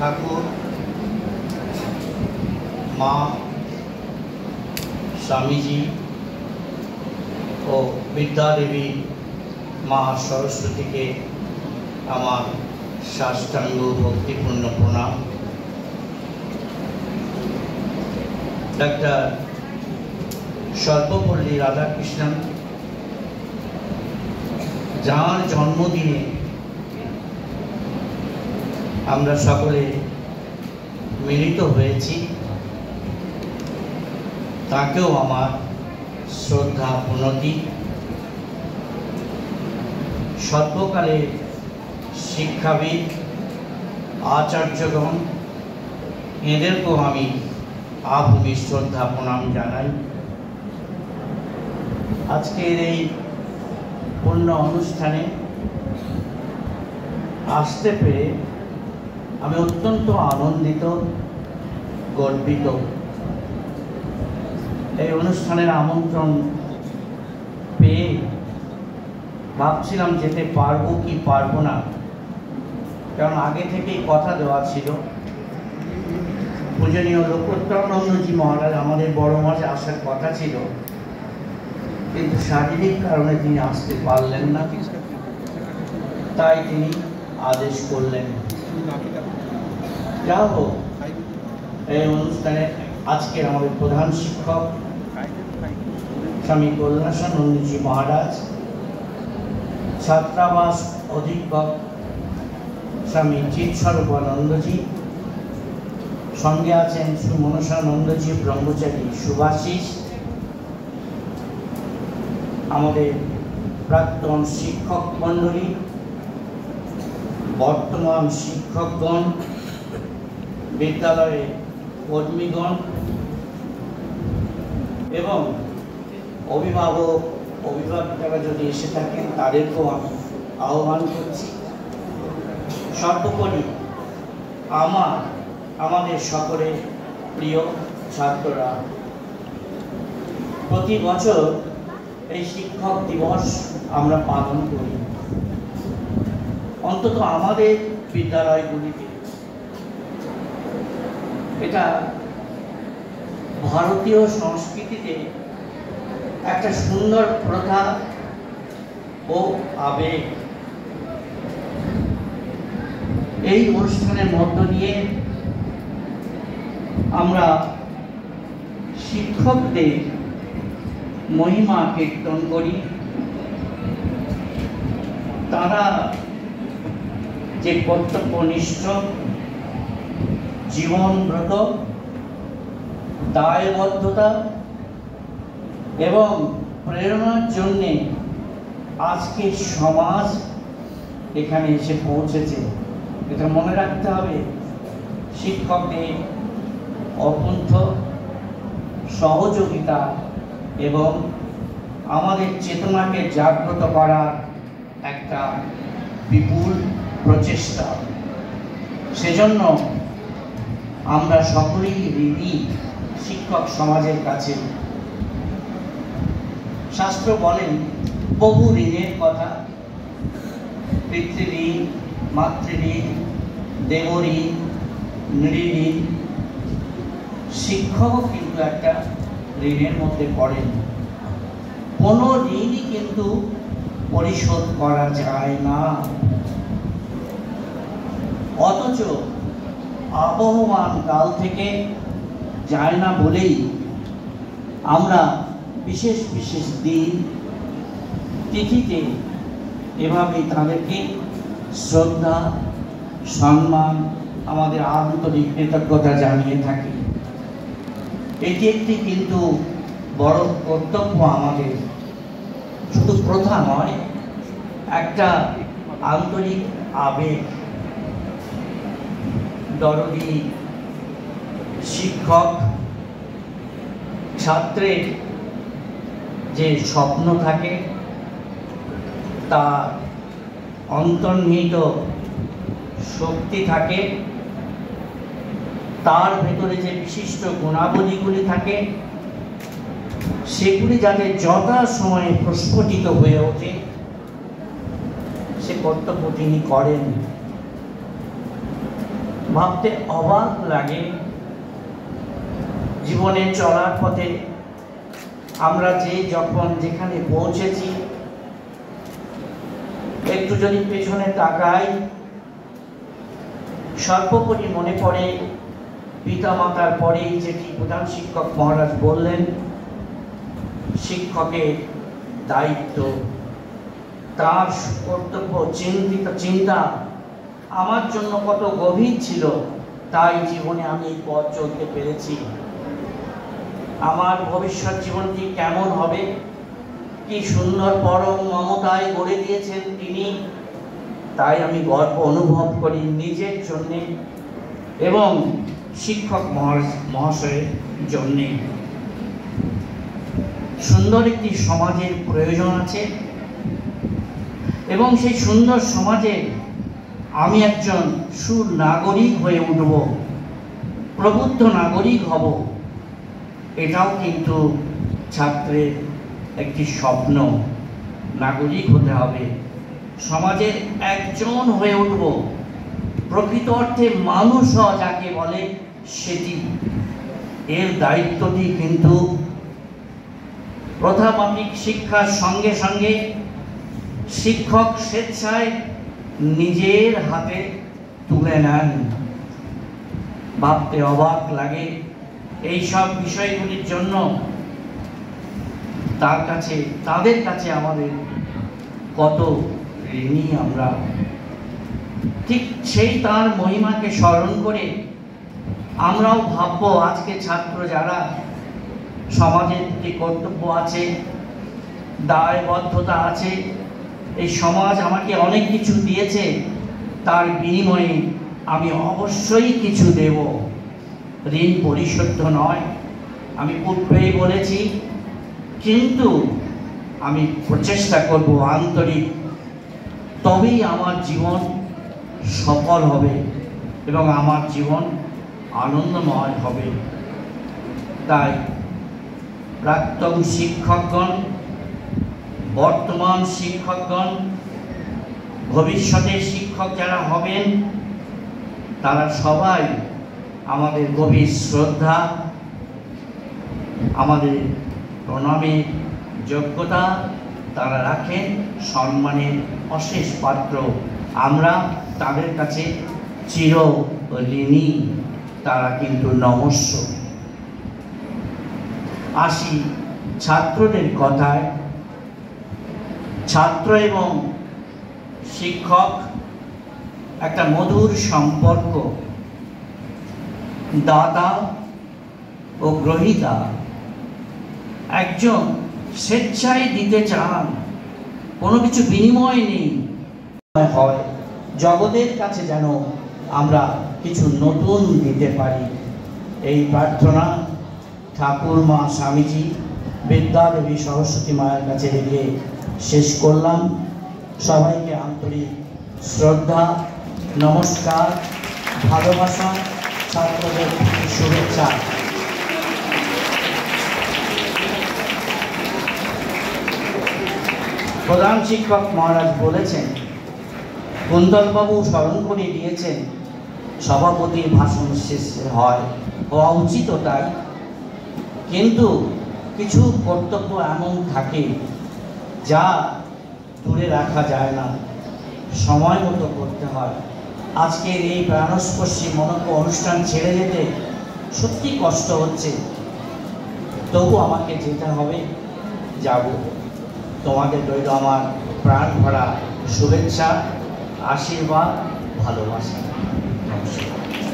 ঠাকুর, মা, স্বামীজি ও বিদ্যাদেবী মা সরস্বতীকে আমার সাষ্টাঙ্গ ভক্তিপূর্ণ প্রণাম। ডাক্তার সর্বপল্লী রাধাকৃষ্ণন, যার জন্মদিনে আমরা সকলে মিলিত হয়েছি, তাকেও আমার শ্রদ্ধা প্রণতি। সর্বকালে শিক্ষাবিদ আচার্যগণ, এদেরকেও আমি আভূমি শ্রদ্ধা প্রণাম জানাই। আজকের এই পূর্ণ অনুষ্ঠানে আসতে পেরে আমি অত্যন্ত আনন্দিত, গর্বিত। এই অনুষ্ঠানের আমন্ত্রণ পেয়ে ভাবছিলাম যেতে পারবো কি পারবো না, কারণ আগে থেকেই কথা দেওয়া ছিল। পূজনীয় লোকোত্তরানন্দজি মহারাজ আমাদের বড় মাসে আসার কথা ছিল, কিন্তু শারীরিক কারণে তিনি আসতে পারলেন না, তাই তিনি আদেশ করলেন। যা হোক, এই অনুষ্ঠানে আজকের আমাদের প্রধান শিক্ষক স্বামী কল্যাণানন্দজি মহারাজ, ছাত্রাবাস অধীক্ষক স্বামী চিৎস্বরূপানন্দজি, সঙ্গে আছেন শ্রী মনসানন্দজি ব্রহ্মচারী সুভাষিস, আমাদের প্রাক্তন শিক্ষক মণ্ডলী, বর্তমান শিক্ষকগণ, বিদ্যালয়ের কর্মীগণ এবং অভিভাবকরা যদি এসে থাকেন তাদেরকেও আমি আহ্বান করছি। সর্বোপরি আমাদের সকলের প্রিয় ছাত্ররা, প্রতি বছর এই শিক্ষক দিবস আমরা পালন করি, অন্তত আমাদের বিদ্যালয়গুলিতে। এটা ভারতীয় সংস্কৃতিতে একটা সুন্দর প্রথা ও আবেগ। এই অনুষ্ঠানের মধ্য দিয়ে আমরা শিক্ষকদের মহিমা কীর্তন করি। তারা যে কর্তব্যনিষ্ঠ, জীবনব্রত, দায়বদ্ধতা এবং প্রেরণার জন্যে আজকে সমাজ এখানে এসে পৌঁছেছে, এটা মনে রাখতে হবে। শিক্ষকদের অকুণ্ঠ সহযোগিতা এবং আমাদের চেতনাকে জাগ্রত করার একটা বিপুল প্রচেষ্টা, সেজন্য আমরা সকলেই ঋণী শিক্ষক সমাজের কাছে। শাস্ত্র বলেন বহু ঋণের কথা, পিতৃঋণ, মাতৃঋণ, দেবঋণ, নৃঋণ। শিক্ষকও কিন্তু একটা ঋণের মধ্যে পড়েন। কোনো ঋণই কিন্তু পরিশোধ করা যায় না, অথচ আবহমান কাল থেকে যায় না বলেই আমরা বিশেষ বিশেষ দিন তিথিতে এভাবেই তাদেরকে শ্রদ্ধা, সম্মান, আমাদের আন্তরিক কৃতজ্ঞতা জানিয়ে থাকি। এটি একটি কিন্তু বড় কর্তব্য আমাদের, শুধু প্রথা নয়, একটা আন্তরিক আবেগ। দরদি শিক্ষক ছাত্রের যে স্বপ্ন থাকে, তার অন্তর্নিহিত শক্তি থাকে, তার ভেতরে যে বিশিষ্ট গুণাবলীগুলি থাকে, সেগুলি যাতে যথাসময়ে প্রস্ফুটিত হয়ে ওঠে, সে কর্তব্য তিনি করেন। ভাবতে অবাক লাগে জীবনে চলার পথে আমরা যখন যেখানে পৌঁছেছি, একটু যদি পেছনে তাকাই, সর্বোপরি মনে পড়ে পিতা মাতার পরেই যেটি প্রধান শিক্ষক মহারাজ বললেন, শিক্ষকের দায়িত্ব, তার কর্তব্য, চিন্তা আমার জন্য কত গভীর ছিল। তাই জীবনে আমি এই পথ চলতে পেরেছি। আমার ভবিষ্যৎ জীবনটি কেমন হবে, কি সুন্দর পরম মমতায় গড়ে দিয়েছেন তিনি, তাই আমি গর্ব অনুভব করি নিজের জন্যে এবং শিক্ষক মহাশয়ের জন্যে। সুন্দর একটি সমাজের প্রয়োজন আছে এবং সেই সুন্দর সমাজে আমি একজন সুনাগরিক হয়ে উঠব, প্রবুদ্ধ নাগরিক হব। এটাও কিন্তু ছাত্রের একটি স্বপ্ন। নাগরিক হতে হবে, সমাজের একজন হয়ে উঠব, প্রকৃত অর্থে মানুষ যাকে বলে সেটি। এর দায়িত্বটি কিন্তু প্রথামাফিক শিক্ষার সঙ্গে সঙ্গে শিক্ষক স্বেচ্ছায় নিজের হাতে তুলে নেন। ভাবতে অবাক লাগে এই সব বিষয়গুলির জন্য তাদের কাছে আমাদের কত ঋণী আমরা। ঠিক সেই তার মহিমাকে স্মরণ করে আমরাও ভাববো, আজকে ছাত্র যারা, সমাজের যে কর্তব্য আছে, দায়বদ্ধতা আছে, এই সমাজ আমাকে অনেক কিছু দিয়েছে, তার বিনিময়ে আমি অবশ্যই কিছু দেব। ঋণ পরিশোধ নয়, আমি পূর্বেই বলেছি, কিন্তু আমি প্রচেষ্টা করব আন্তরিক, তবেই আমার জীবন সফল হবে এবং আমার জীবন আনন্দময় হবে। তাই প্রাক্তন শিক্ষকগণ, বর্তমান শিক্ষকগণ, ভবিষ্যতের শিক্ষক যারা হবেন, তারা সবাই আমাদের গভীর শ্রদ্ধা, আমাদের প্রণামের যোগ্যতা তারা রাখেন, সম্মানের অশেষ পাত্র। আমরা তাদের কাছে চির ঋণী, তারা কিন্তু নমস্য। আসি ছাত্রদের কথায়। ছাত্র এবং শিক্ষক একটা মধুর সম্পর্ক, দাতা ও গ্রহীতা। একজন স্বেচ্ছায় দিতে চান, কোনো কিছু বিনিময় নেই, হয় জগতের কাছে যেন আমরা কিছু নতুন দিতে পারি। এই প্রার্থনা ঠাকুরমা স্বামীজি, বিদ্যাদেবী সরস্বতী মায়ের কাছে রেখে শেষ করলাম। সবাইকে আন্তরিক শ্রদ্ধা, নমস্কার, ভালোবাসা, ছাত্রদের শুভেচ্ছা। প্রধান শিক্ষক মহারাজ বলেছেন, কুন্তলবাবু স্মরণ করে দিয়েছেন, সভাপতির ভাষণ শেষ হওয়া উচিত তাই, কিন্তু কিছু কর্তব্য এমন থাকে যা দূরে রাখা যায় না, সময় মতো করতে হয়। আজকের এই প্রাণস্পর্শী মনোজ্ঞ অনুষ্ঠান ছেড়ে যেতে সত্যি কষ্ট হচ্ছে, তবু আমাকে যেতে হবে, যাব। তোমাদের রইল আমার প্রাণ ভরা শুভেচ্ছা, আশীর্বাদ, ভালোবাসা। নমস্কার।